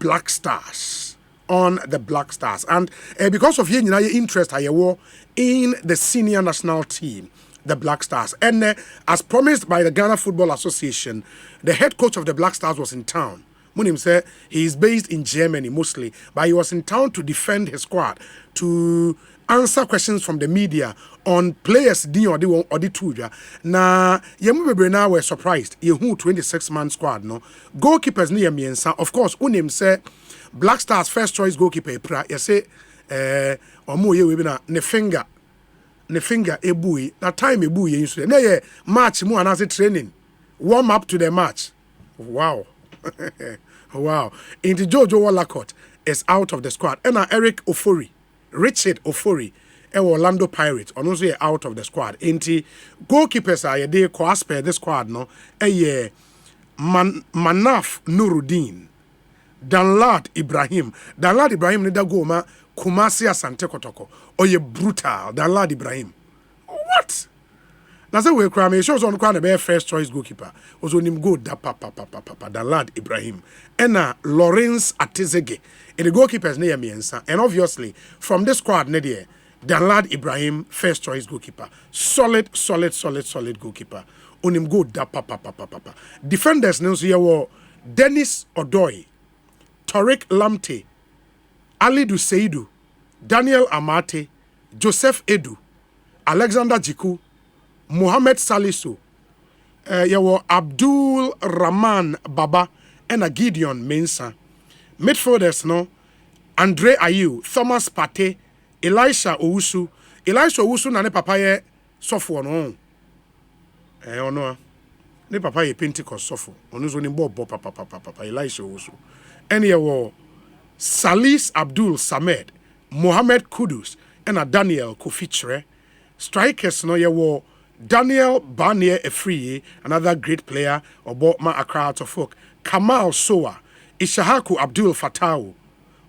Black Stars. On the Black Stars. And because of your interest in the senior national team, the Black Stars. And as promised by the Ghana Football Association, the head coach of the Black Stars was in town. Munim said he is based in Germany mostly, but he was in town to defend his squad, to answer questions from the media on players or the two. Na yemu bebre na were surprised. Yehu 26-man squad no. Goalkeepers ni yemiensa. Of course, unim say Black Stars first choice goalkeeper pra. You say omo ye we na ne finger ebui. Na time ebui ye insu. Na ye match mu anase training. Warm up to the match. Wow. Wow. Into Jojo Wallacott is out of the squad. And Richard Ofori, Orlando Pirates, and also out of the squad. Into goalkeepers are they co-asper the squad no. Manaf Nuruddin, Danlad Ibrahim nida goma Kumasi Asante Kotoko. Or ye brutal Danlad Ibrahim. What? Now say we cry me shows on the be first choice goalkeeper. Was on him good da the lad Ibrahim. And Lawrence Atizege. And the goalkeepers near Miensa. And obviously from this squad the lad Ibrahim first choice goalkeeper. Solid goalkeeper. On him good da Defenders now here were Dennis Odoi, Tariq Lamte, Alidu Seidu, Daniel Amate, Joseph Edu, Alexander Jiku, Mohamed Salisu, Abdul Rahman Baba, and a Gideon Mensah. Midfielders no, Andre Ayew, Thomas Partey, Elisha Owusu na ne papa ye sofo no. Ono ne papa ye Pentecost sofo. Ono zo ni bo papa Elisha Owusu. And Salis Abdul Samed, Mohamed Kudus, and a Daniel Kofichre. Strikers no ye Daniel Barnier Efriye, another great player, Obotma Accra to folk. Kamal Soa, Ishahaku Abdul Fatau,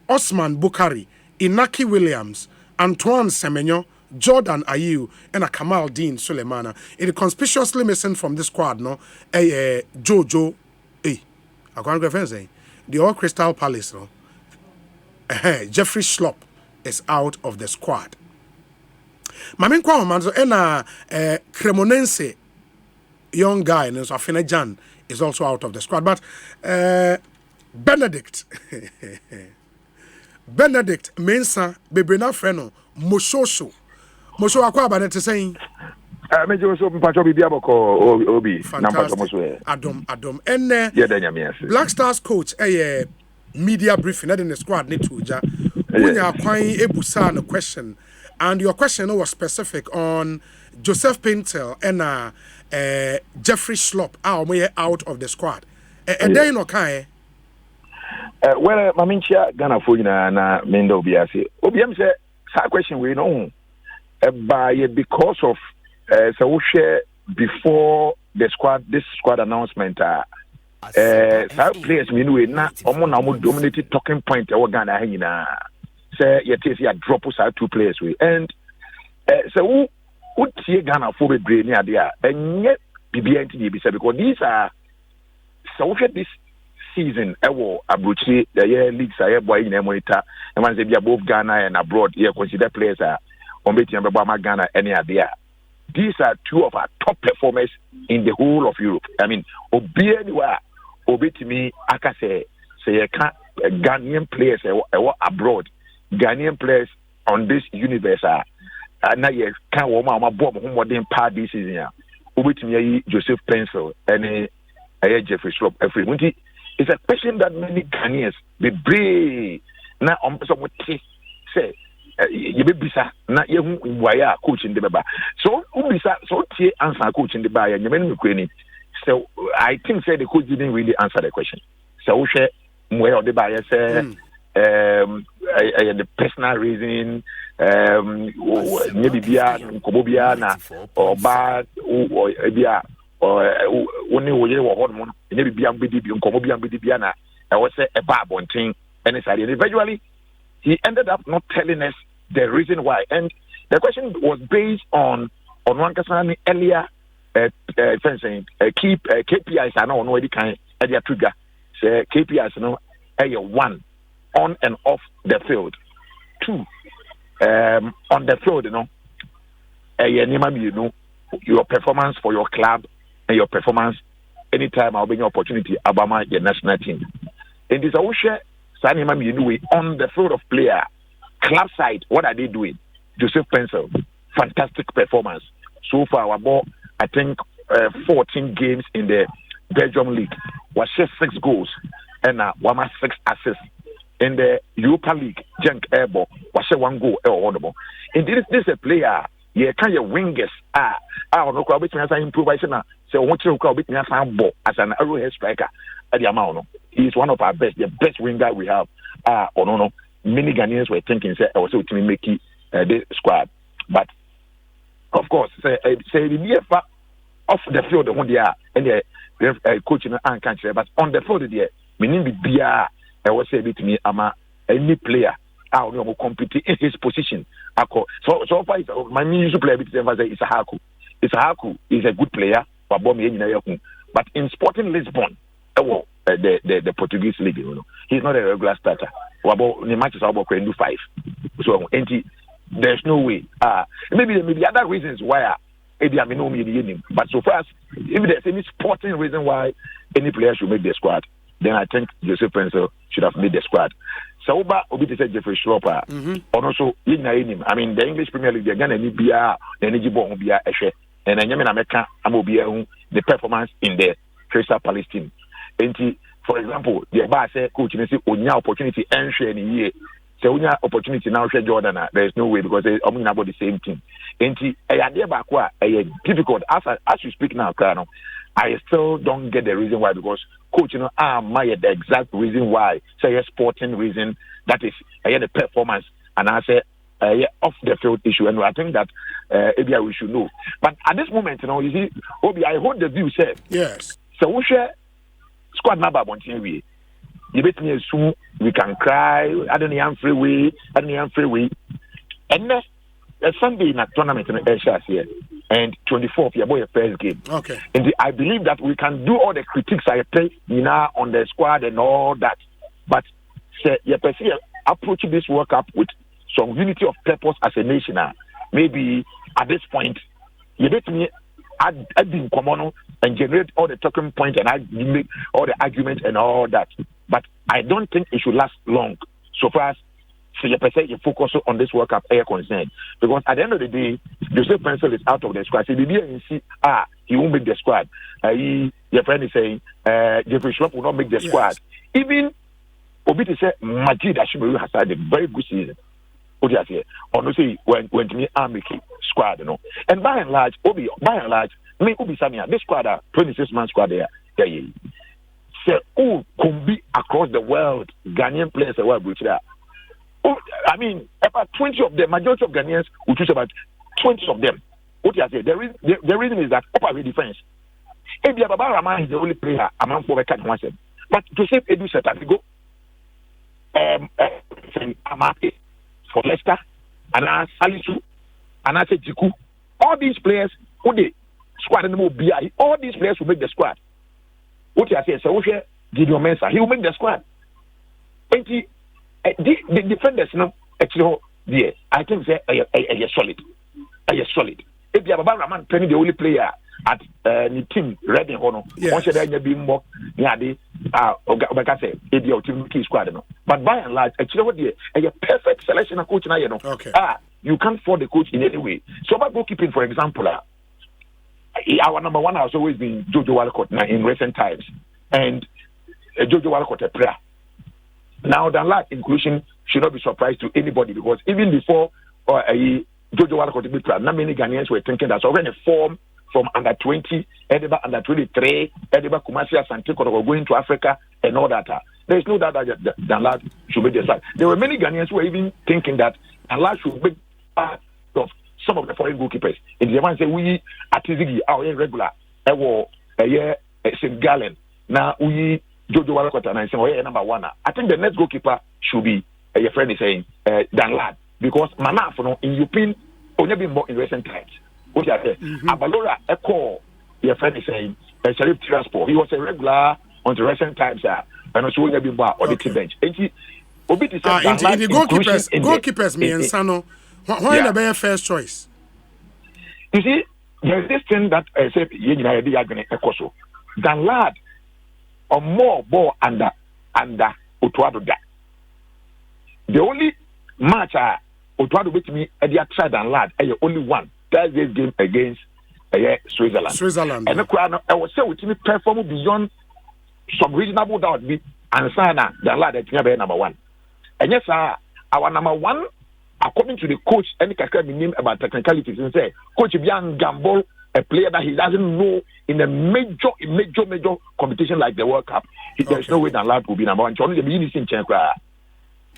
Osman Bukari, Inaki Williams, Antoine Semenyo, Jordan Ayew, and a Kamal Dean Sulemana. It is conspicuously missing from this squad, no? Jojo, I can't go say the All Crystal Palace, no? Jeffrey Schlopp is out of the squad. Mamin kwa manzo ena Cremonense young guy and so Afina Jan is also out of the squad, but Benedict Mensah bebrena freno Moshosho akwa ba net saying me jo so mpacho bibia boko obi na mpacho mo so Adom and Black Stars coach media briefing in the squad need to ja unya kwan ebusa no question. And your question was specific on Joseph Pintel and Jeffrey Schlopp out of the squad. There no kai. Well, Mamincha Ghana for na Mendo Biasi. Obiam say that question we know by because of so share before this squad announcement. That players mean we na omo dominated talking point our Ghana hina. Say you drop us out two players we and so who tie Ghana for be brain there and yet BBNT because these are so this season Abuchi the year leagues are boy in monitor and once they be both Ghana and abroad here consider players are on beating Ghana any idea. These are two of our top performers in the whole of Europe. I mean obi anywhere obeti me aka say you can't Ghanaian players abroad. Ghanaian players on this universe are now you can't bomb more than part this season. With me, Joseph Pencil and Jeffrey Schlopp. It's a question that many Ghanaians be brave now on some say you be bisa na you wire coach in the baba. So ubisa so answer coach in the bar and you many so I think say the coach didn't really answer the question. So share more the buyer say the personal reason maybe bia nkobobia na or bad or bia or only we wo ho maybe bia mbedi bi nkobobia mbedi bia na I was say a bad bonting and eventually he ended up not telling us the reason why, and the question was based on one person earlier fencing keep KPIs are not already kind of trigger say KPIs no one, on and off the field. Two, on the field, your performance for your club and your performance anytime I'll bring your opportunity about your national team. And this I share on the field of player, club side, what are they doing? Joseph Pencil, fantastic performance. So far, our ball, I think 14 games in the Belgium League, was 6 goals and 6 assists. In the Europa League, Genk Airball, was 1 goal or one. And this is a player, kind of wingers. I don't know how to improvisation. So, I want to call it as an arrowhead striker at the amount. He's one of our best, the best winger we have. Many Ghanaians were thinking, say, I was able to make this squad. But, of course, say the off the field, and the coach in the country, but on the field, meaning the BR. I was say to me, I'm any player out will compete in his position. So far, my usual player is a Haku. It's a Haku. He's a good player, but in Sporting Lisbon, the Portuguese league, he's not a regular starter. The matches are about 5. So there's no way. Maybe other reasons why. But so far, if there's any sporting reason why any player should make the squad, then I think Joseph Pencil should have made the squad. So, Obi to say Jeffrey Schroeder, also I mean, the English Premier League, they're going to need BR, the energy bomb BR, and I mean, I'm the performance in the Crystal Palace team. And for example, the bar said, coach, you see, on your opportunity and share in a year. So, on your opportunity now, share Jordan, there's no way because they're about the same team. And difficult as you speak now, Colonel. I still don't get the reason why because coach, the exact reason why. Say a sporting reason that is the performance and I say off the field issue, and I think that maybe we should know. But at this moment, you see, Obi, I hold the view. Say yes. So we share squad number on TV. You bet me soon we can cry. I don't know freeway. And then Sunday in a tournament in the here. And 24th, your first game. Okay. And I believe that we can do all the critiques I play on the squad and all that. But you approach this World Cup with some unity of purpose as a nation. Maybe at this point, you let me add in common and generate all the talking points and make all the arguments and all that. But I don't think it should last long. So far as you focus on this World Cup air concern. Because at the end of the day, Joseph Pencil is out of the squad. So he won't make the squad. Your friend is saying Jeffrey Schlupp will not make the squad. Even Obi to say Majid Ashimeru has had a very good season. What do you say? Or no say when to me make squad, And by and large, Obi Samia, this squad 26-man squad there. Say could be across the world, Ghanaian players are well there. I mean, about 20 of them, majority of Ghanaians will choose about 20 of them. What you say? The reason is that upper defense. Ebi Baba Rahman is the only player among 4 1. But Joseph Edu Setafigo, Amate for Leicester, Ana Salisu, Ana Jiku, all these players who they squad and BI, all these players will make the squad. What you say? So Gideon Mensah, he will make the squad. The defenders, actually, I think they're solid. Solid. If you have a man playing the only player at the team, Reading Hono, once you're be more, if your team key squad. But by and large, actually, what a perfect selection of coach now, Okay. You can't fault the coach in any way. So, about goalkeeping, for example, our number one has always been Jojo Walcott in recent times. And Jojo Walcott, a prayer. Now, the last inclusion should not be surprised to anybody because even before Jojo Walcott, not many Ghanaians were thinking that already form from under 20, Ediba under 23, Ediba Kumasi Asante were going to Africa and all that. There is no doubt that Danlad should be the side. There were many Ghanaians who were even thinking that Danlad should be part of some of the foreign goalkeepers. And the one say we at Tizigi, our regular, St. Gallen. Now we Jojo Walcott and I say, number one. I think the next goalkeeper should be your friend is saying Danlad because Manaf in European only been more in recent times. What you say? Abalora Echo, your friend is saying Sharif Tiraspol. He was a regular on the recent times. and also when you be bar or the bench. Obi to say in the goalkeepers me and Sano. Why the be first choice? You see, there's this thing that I said you know the agony ekoso. Dan lad or more ball under Otto Addo'S. The only match Otto with me at the tried and lad only one. That's this game against Switzerland. And I was say with me perform beyond some reasonable doubt be and Sana the lad at number one. And yes, our number one, according to the coach, any kakra name about technicalities and say, Coach Bian gamble a player that he doesn't know in a major competition like the World Cup. There's no way that lad will be number one. Only the beginning in China.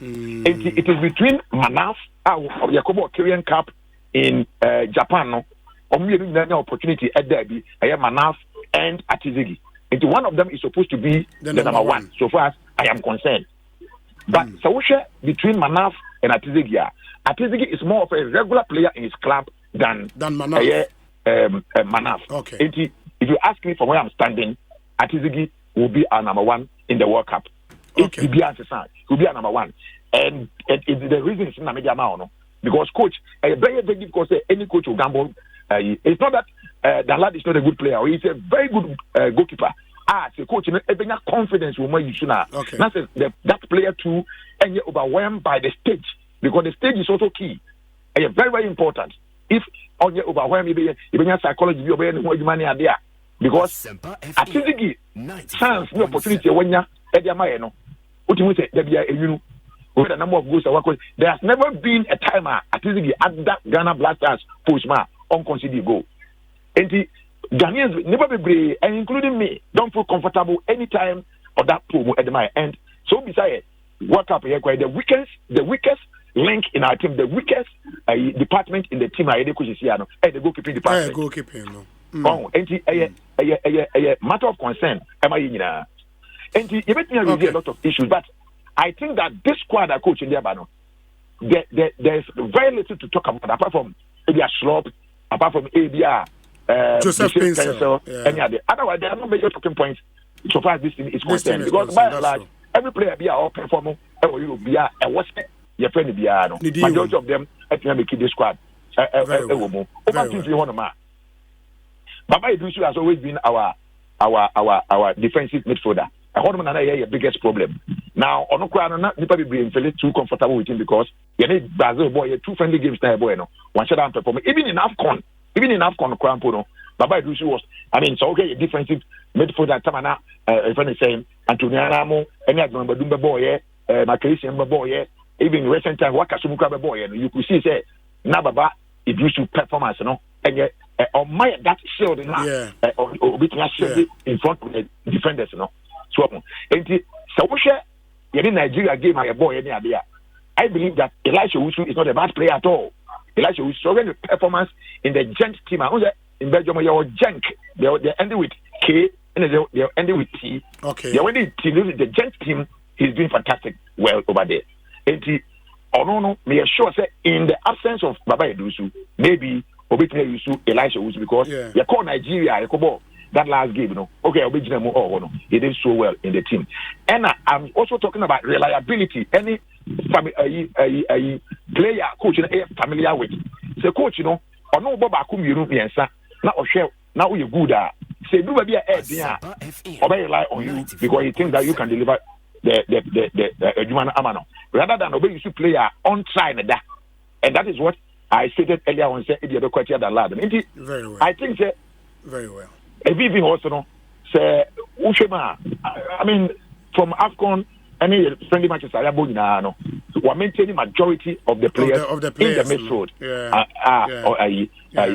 It is between Manaf of Yakobo Korean Cup in Japan. No, an opportunity at Derby, Manaf and Atizigi. And one of them is supposed to be the number one. So far as I am concerned. But Sawusha between Manaf and Atizigi. Atizigi is more of a regular player in his club than Manaf. Manaf. Okay. If you ask me from where I'm standing, Atizigi will be our number one in the World Cup. Okay. He'll be our number one. And the reason is no, because coach, very difficult to say any coach will gamble. It's not that the lad is not a good player. He's a very good goalkeeper. The coach, confidence will make you sooner. Okay. That player too, and you're overwhelmed by the stage because the stage is also key. And very, very important. If on your overwhelmed, you be psychology, you're very money are there because I think chance no opportunity when you're at your mind. What you say? There be a with a number of goals that work. There has never been a timer at that Ghana Blasters postman unconsidered goal. And the Ghanaians never be brave, and including me, don't feel comfortable anytime of that promo at my end. So besides, World Cup here, the weakest link in our team, the weakest department in the team, the goalkeeping department. Goalkeeping, no. A matter of concern. Am I in? And you bet me a lot of issues, but I think that this squad are coaching there, there's very little to talk about apart from ABR Schlop, apart from ABR Joseph Pinsel, any other. Otherwise, there are no major talking points so far as this thing is concerned. Because by and large, every player be our performer, be a what's your friend be a majority of them at the keep the squad. Baba Idrisu has always been our defensive midfielder. I hold him a biggest problem. Now, on not people be too comfortable with him because you need Brazil boy, 2 friendly games now, boy, no. One shut down performance. Even in AFCON, Crampo, Baba Idrisu was, so okay, defensive midfielder, Tamana, if I'm saying, Antonio Ramo, any other Dumba boy, Macalisian boy, even recent time, Wakasumuka boy, and you could see, say, Nababa, Idrisu performance, and yet, on my that shield in front of the defenders, So, Nigeria game my boy any idea. I believe that Elisha Wusu is not a bad player at all. Elisha Wusu showing the performance in the Gent team. In Belgium, you're Genk. They're ending with K and they're ending with T. Okay. They're ending with the Gent team. He's doing fantastic well over there. And may assure say in the absence of Baba Idrisu, maybe Obitne Yusu Elisha Wusu because you call Nigeria, you call that last game, okay, he did so well in the team. And I'm also talking about reliability. Any player coach familiar with. The coach, or no Baba Kumiru Piensa, now you're good at say do be a or rely on you because he thinks that you can deliver the human amano. Rather than obey you player on trying that. And that is what I stated earlier on say the question that lad. Very well. I think very well. Everything also say Ushema. I mean, from AFCON, any friendly matches are no. We're maintaining majority of the players, in the midfield.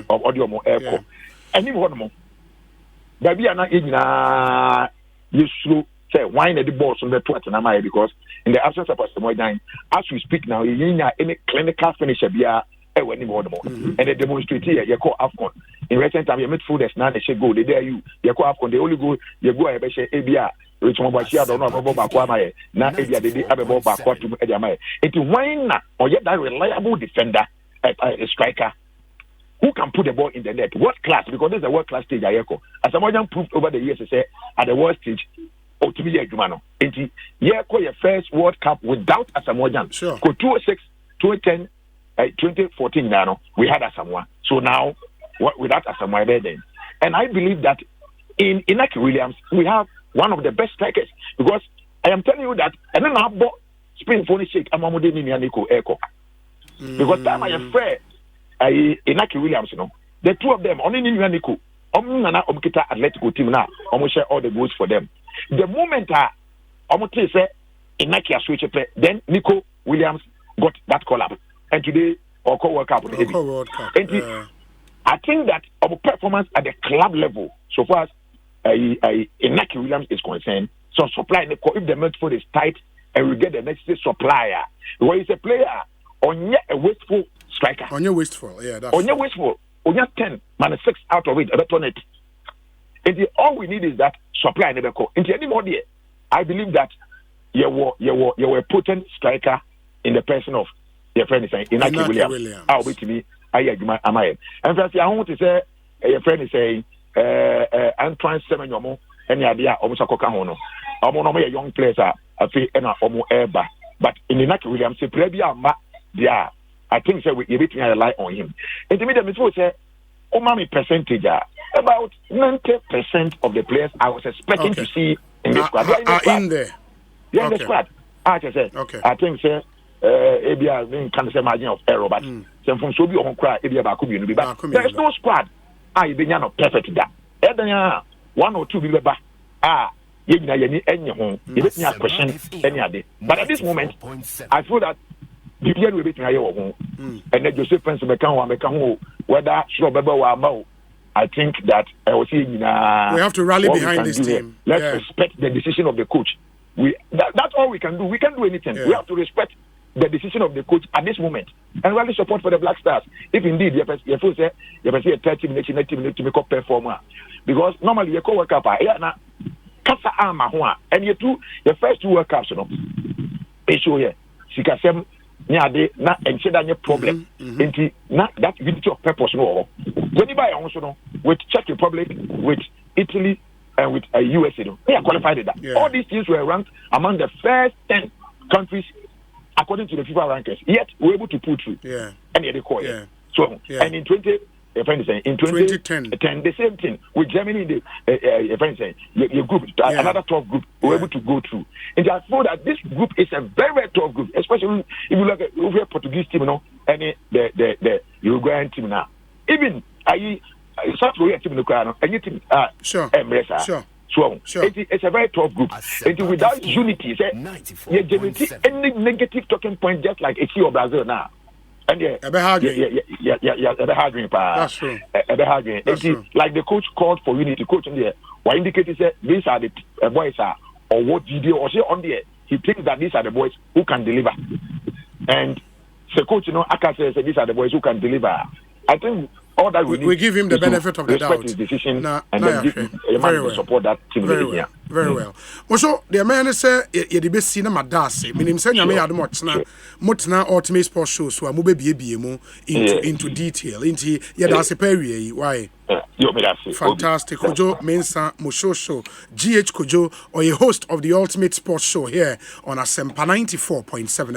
Or audio more airco. Anyone more. Baby, I'm not in you slow say wine at the balls on the Tottenham because in the absence of Pastor as we speak now, you any clinical finisher be anymore. And they demonstrate here, you call AFCON. In recent time, you midfielders now they should go. They dare you call AFCON. They only go. You go ahead and ABR. Which one was here? Don't know about Bakwama. Now ABR they did have about Bakwa to Ediamai. It's wine or yet that reliable defender, a striker who can put the ball in the net. What class? Because there's a world class stage. As someone proved over the years, to say at the world stage, otumi yɛ adwuma no enti yɛkɔ yɛ first World Cup without Asamoah Gyan. Sure. Ko 2006, 2010, 2014 now we had Asamoah. So now without Asamoah then. And I believe that in Inaki Williams we have one of the best strikers because I am telling you that and then I bought Spain phone shake Amamode Nico Echo. Because time I am fair Inaki Williams, you know, the two of them only Nico. Omkita Atletico team now, almost share all the goals for them. The moment Omote say Inaki switch play, then Nico Williams got that call up. And today Oko World Cup. And I think that our performance at the club level, so far as Inaki Williams is concerned, so supply if the midfield is tight and we get the next supplier. When he's a player on a wasteful striker. On your wasteful, yeah. That's on your wasteful. Only 10, man, 6 out of it, return it. And all we need is that supply never go. Into any more there, I believe that you were a potent striker in the person of your friend is saying Inaki Williams. I'll wait to me. I and first, I want to say your friend is saying Antoine Semenyomo, any idea almost a cocahono. I'm one of young players I feel and almost ever. But in Inaki Williams, yeah. I think so we rely on him. And to me, the mitzvah say, percentage about 90% of the players I was expecting to see in the squad. Are in there. Yeah, in the squad. I just said, I think so. ABR can say margin of error, but some from Sobi on cry, but there is no squad. I be not perfect that. One or two people back. Any home. It's not question any other. But at this moment, I feel that. And then Joseph Pence whether I think that we have to rally behind this team. Let's respect the decision of the coach. That's all we can do. We can't do anything. We have to respect the decision of the coach at this moment and rally support for the Black Stars. If indeed you say a 30 minutes to make up performer, because normally you call World Cup Kasa Arma and you two the first 2 World Cups, issue here. Sikasem nyade na enche da nye problem enti na that unity of purpose no when you buy also no with Czech Republic, with Italy and with USA they are qualified that all these teams were ranked among the first 10 countries according to the FIFA rankings, yet we're able to pull through and they call so and in 2010 the same thing with Germany in the your group another tough group we were able to go through, and I feel that this group is a very, very tough group, especially if you look at over Portuguese team, and the Uruguayan team now, even South Korea team in the crowd, and you team sure. It's a very tough group. Without unity, you generate any negative talking point just like AC or Brazil now. And that's true. Like the coach called for unity. Coach in there, what indicated said these are the boys or what video or say on there. He thinks that these are the boys who can deliver. And the coach, Aka says these are the boys who can deliver. I think all that we give him the benefit of the doubt. His decision and then support that team. Very well. Very well. Also, the man say the best cinema madase. Meaning say nyame ade motna ultimate sports show so amu be mu into detail. Into yadase pawie why? Fantastic. Kojo Mensa Moshosho GH Kojo or a host of the Ultimate Sports Show here on Asempa 94.7